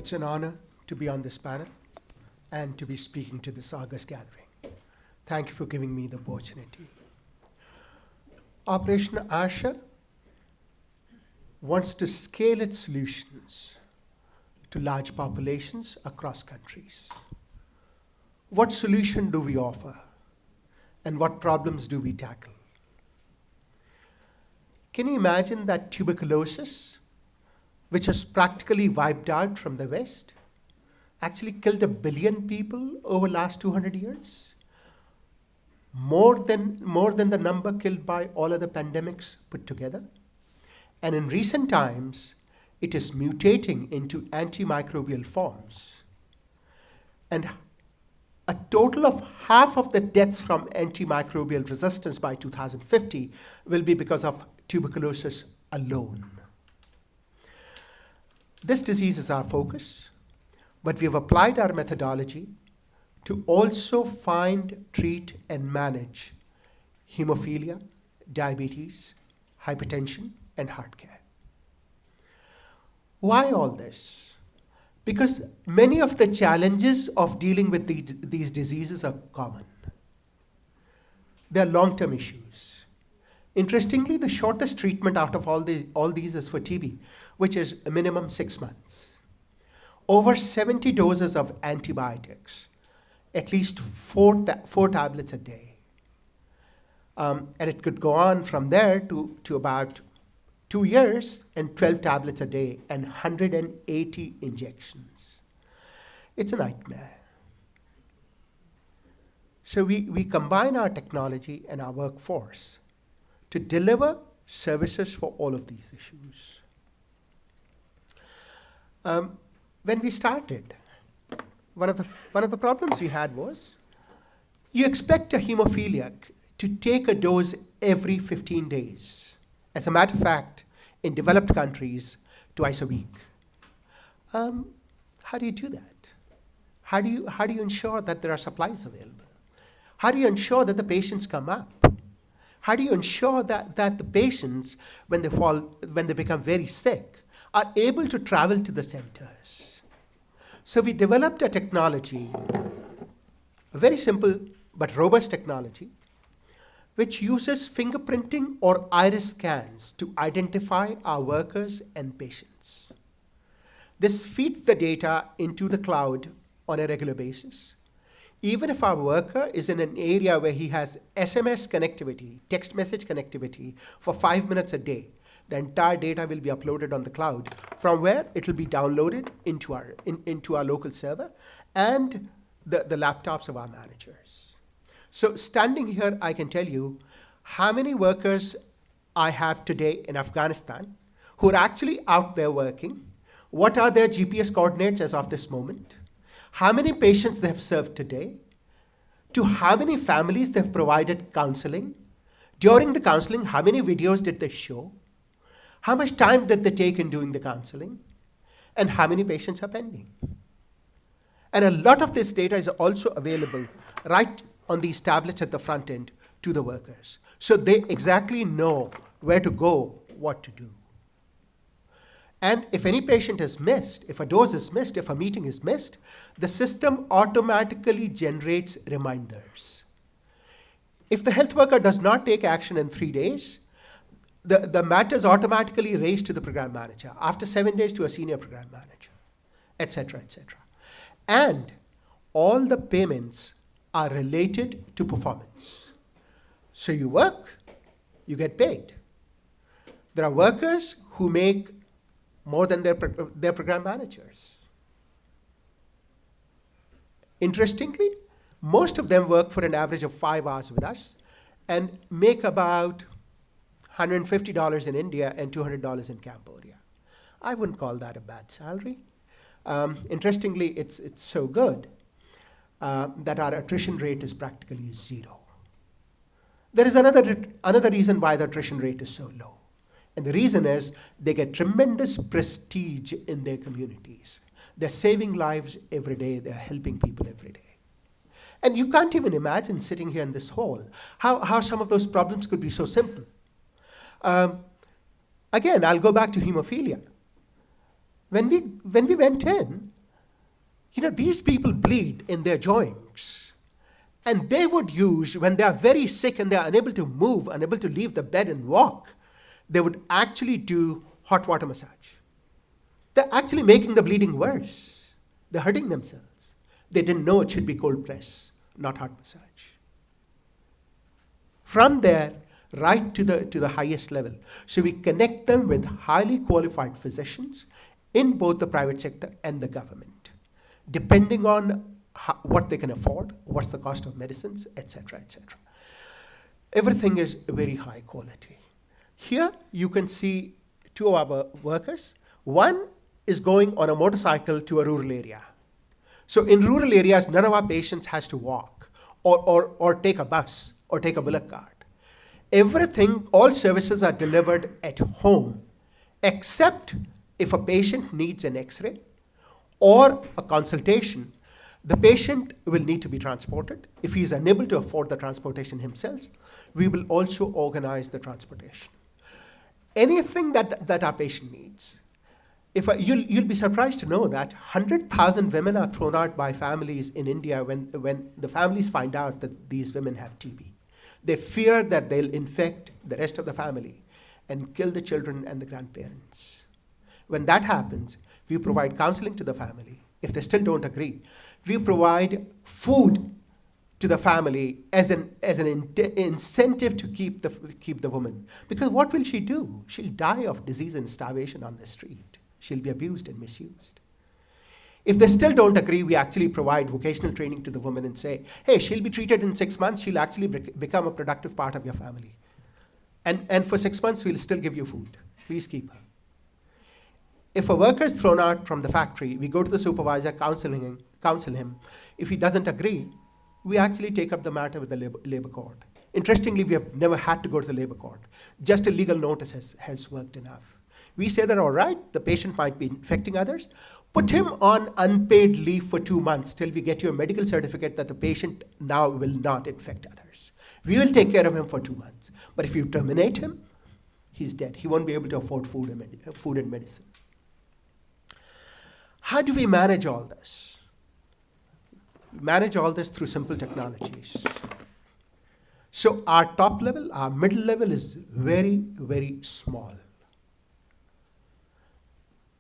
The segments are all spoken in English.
It's an honor to be on this panel and to be speaking to this august gathering. Thank you for giving me the opportunity. Operation ASHA wants to scale its solutions to large populations across countries. What solution do we offer? And what problems do we tackle? Can you imagine that tuberculosis, which has practically wiped out from the West, actually killed 1 billion people over the last 200 years? More than the number killed by all other pandemics put together. And in recent times, it is mutating into antimicrobial forms. And a total of half of the deaths from antimicrobial resistance by 2050 will be because of tuberculosis alone. This disease is our focus, but we have applied our methodology to also find, treat, and manage hemophilia, diabetes, hypertension, and heart care. Why all this? Because many of the challenges of dealing with these diseases are common. They are long-term issues. Interestingly, the shortest treatment out of all these is for TB, which is a minimum 6 months. Over 70 doses of antibiotics, at least four tablets a day. And it could go on from there to about 2 years and 12 tablets a day and 180 injections. It's a nightmare. So we combine our technology and our workforce to deliver services for all of these issues. When we started, one of the problems we had was you expect a hemophiliac to take a dose every 15 days. As a matter of fact, in developed countries, twice a week. How do you do that? How do you ensure that there are supplies available? How do you ensure that the patients come up? How do you ensure that the patients, when they become very sick, are able to travel to the centers? So we developed a technology, a very simple but robust technology, which uses fingerprinting or iris scans to identify our workers and patients. This feeds the data into the cloud on a regular basis. Even if our worker is in an area where he has SMS connectivity, text message connectivity for 5 minutes a day, the entire data will be uploaded on the cloud, from where it will be downloaded into our local server and the laptops of our managers. So standing here, I can tell you how many workers I have today in Afghanistan who are actually out there working, what are their GPS coordinates as of this moment, how many patients they have served today, to how many families they've provided counseling, during the counseling, how many videos did they show, how much time did they take in doing the counseling, and how many patients are pending. And a lot of this data is also available right on these tablets at the front end to the workers. So they exactly know where to go, what to do. And if any patient is missed, if a dose is missed, if a meeting is missed, the system automatically generates reminders. If the health worker does not take action in 3 days, the matter is automatically raised to the program manager, after 7 days to a senior program manager, etc., etc. And all the payments are related to performance. So you work, you get paid. There are workers who make more than their program managers. Interestingly, most of them work for an average of 5 hours with us and make about $150 in India and $200 in Cambodia. I wouldn't call that a bad salary. Interestingly, it's so good that our attrition rate is practically 0. There is another reason why the attrition rate is so low. And the reason is they get tremendous prestige in their communities. They're saving lives every day. They're helping people every day. And you can't even imagine sitting here in this hall how some of those problems could be so simple. Again, I'll go back to hemophilia. When we went in, These people bleed in their joints. And they would use, when they are very sick and they are unable to move, unable to leave the bed and walk, they would actually do hot water massage. They're actually making the bleeding worse. They're hurting themselves. They didn't know it should be cold press, not hot massage. From there, right to the highest level. So we connect them with highly qualified physicians in both the private sector and the government, depending on what they can afford, what's the cost of medicines, etc., etc. Everything is very high quality. Here you can see two of our workers. One is going on a motorcycle to a rural area. So in rural areas, none of our patients has to walk or take a bus or take a bullock cart. Everything, all services are delivered at home, except if a patient needs an X-ray or a consultation. The patient will need to be transported. If he is unable to afford the transportation himself, we will also organize the transportation. Anything that our patient needs. You'll be surprised to know that 100,000 women are thrown out by families in India when the families find out that these women have TB. They fear that they'll infect the rest of the family and kill the children and the grandparents. When that happens, we provide counseling to the family. If they still don't agree, we provide food to the family as an incentive to keep the woman. Because what will she do? She'll die of disease and starvation on the street. She'll be abused and misused. If they still don't agree, we actually provide vocational training to the woman and say, hey, she'll be treated in 6 months. She'll actually become a productive part of your family. And for 6 months, we'll still give you food. Please keep her. If a worker is thrown out from the factory, we go to the supervisor, counsel him. If he doesn't agree, we actually take up the matter with the labor court. Interestingly, we have never had to go to the labor court. Just a legal notice has worked enough. We say that, all right, the patient might be infecting others. Put him on unpaid leave for 2 months till we get you a medical certificate that the patient now will not infect others. We will take care of him for 2 months. But if you terminate him, he's dead. He won't be able to afford food and medicine. How do we manage all this? We manage all this through simple technologies. So our top level, our middle level is very, very small.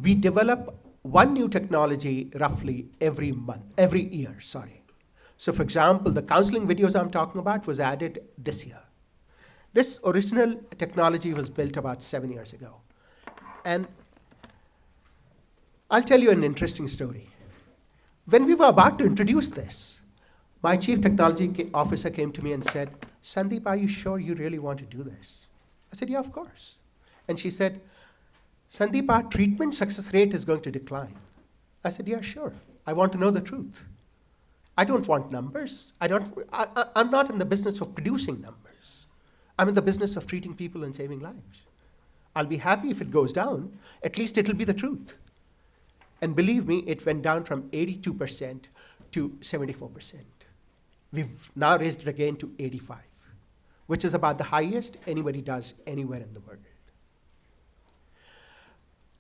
We develop one new technology roughly every year. So for example, the counseling videos I'm talking about was added this year. This original technology was built about 7 years ago. And I'll tell you an interesting story. When we were about to introduce this, my chief technology officer came to me and said, Sandeep, are you sure you really want to do this? I said, yeah, of course. And she said, Sandeep, our treatment success rate is going to decline. I said, yeah, sure. I want to know the truth. I don't want numbers. I'm not in the business of producing numbers. I'm in the business of treating people and saving lives. I'll be happy if it goes down. At least it'll be the truth. And believe me, it went down from 82% to 74%. We've now raised it again to 85, which is about the highest anybody does anywhere in the world.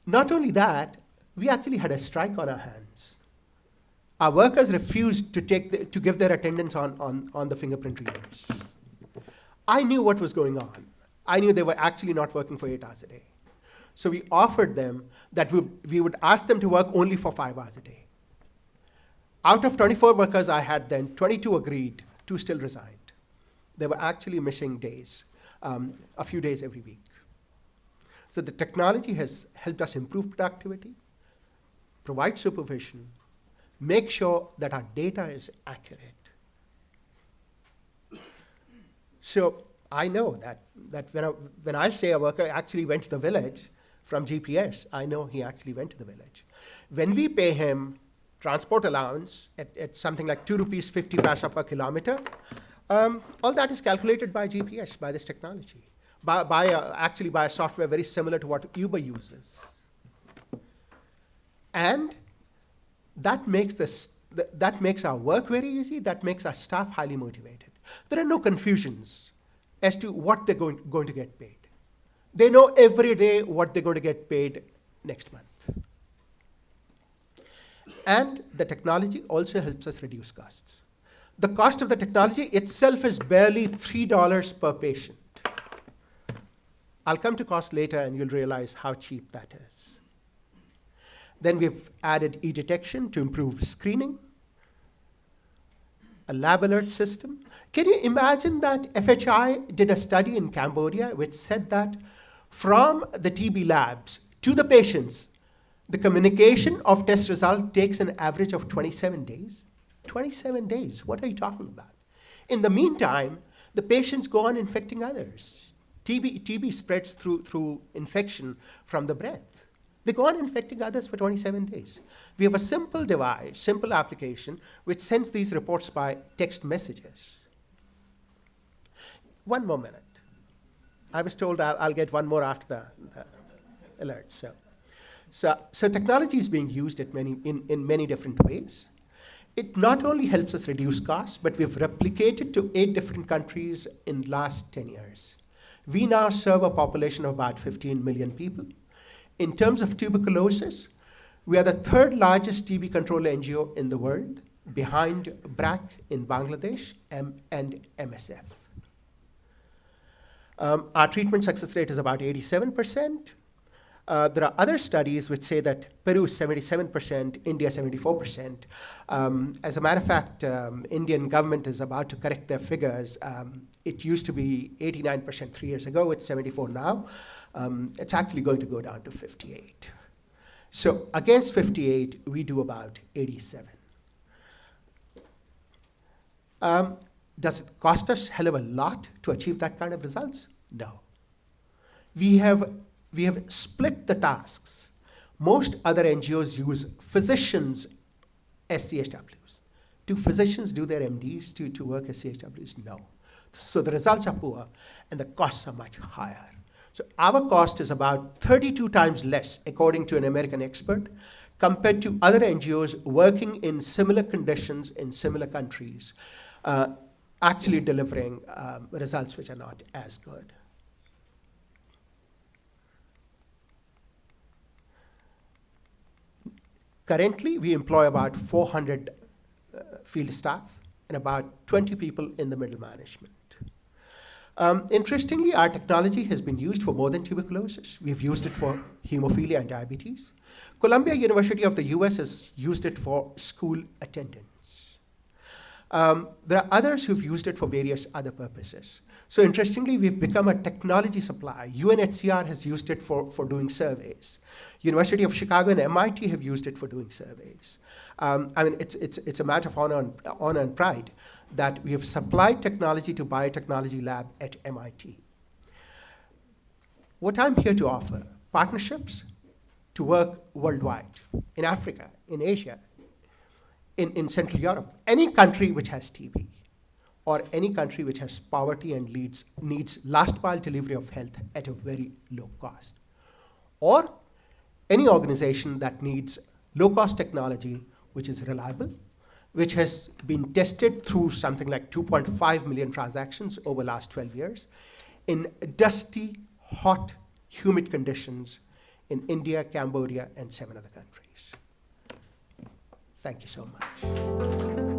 Not only that, we actually had a strike on our hands. Our workers refused to give their attendance on the fingerprint readers. I knew what was going on. I knew they were actually not working for 8 hours a day. So we offered them that we would ask them to work only for 5 hours a day. Out of 24 workers I had then, 22 agreed, 2 still resigned. They were actually missing days, a few days every week. So the technology has helped us improve productivity, provide supervision, make sure that our data is accurate. So I know that when I say a worker actually went to the village from GPS, I know he actually went to the village. When we pay him transport allowance at something like 2 rupees 50 paisa per kilometer, all that is calculated by GPS, by this technology. Actually by a software very similar to what Uber uses. And that makes our work very easy, that makes our staff highly motivated. There are no confusions as to what they're going to get paid. They know every day what they're going to get paid next month. And the technology also helps us reduce costs. The cost of the technology itself is barely $3 per patient. I'll come to cost later and you'll realize how cheap that is. Then we've added e-detection to improve screening, a lab alert system. Can you imagine that FHI did a study in Cambodia which said that from the TB labs to the patients, the communication of test result takes an average of 27 days? 27 days, what are you talking about? In the meantime, the patients go on infecting others. TB spreads through infection from the breath. They go on infecting others for 27 days. We have a simple device, simple application, which sends these reports by text messages. One more minute. I was told I'll get one more after the alert. So technology is being used in many different ways. It not only helps us reduce costs, but we've replicated to 8 different countries in the last 10 years. We now serve a population of about 15 million people. In terms of tuberculosis, we are the 3rd largest TB control NGO in the world, behind BRAC in Bangladesh and MSF. Our treatment success rate is about 87%. There are other studies which say that Peru is 77%, India 74%. As a matter of fact, Indian government is about to correct their figures. It used to be 89% 3 years ago, it's 74 now. It's actually going to go down to 58. So against 58, we do about 87. Does it cost us a hell of a lot to achieve that kind of results? No. We have split the tasks. Most other NGOs use physicians as CHWs. Do physicians do their MDs to work as CHWs? No. So the results are poor and the costs are much higher. So our cost is about 32 times less, according to an American expert, compared to other NGOs working in similar conditions in similar countries, actually delivering results which are not as good. Currently, we employ about 400 field staff and about 20 people in the middle management. Interestingly, our technology has been used for more than tuberculosis. We've used it for hemophilia and diabetes. Columbia University of the US has used it for school attendance. There are others who've used it for various other purposes. So interestingly, we've become a technology supplier. UNHCR has used it for doing surveys. University of Chicago and MIT have used it for doing surveys. I mean, it's a matter of honor and pride that we have supplied technology to biotechnology lab at MIT. What I'm here to offer, partnerships to work worldwide, in Africa, in Asia, in Central Europe, any country which has TB, or any country which has poverty and needs last mile delivery of health at a very low cost. Or any organization that needs low cost technology which is reliable, which has been tested through something like 2.5 million transactions over the last 12 years in dusty, hot, humid conditions in India, Cambodia, and 7 other countries. Thank you so much.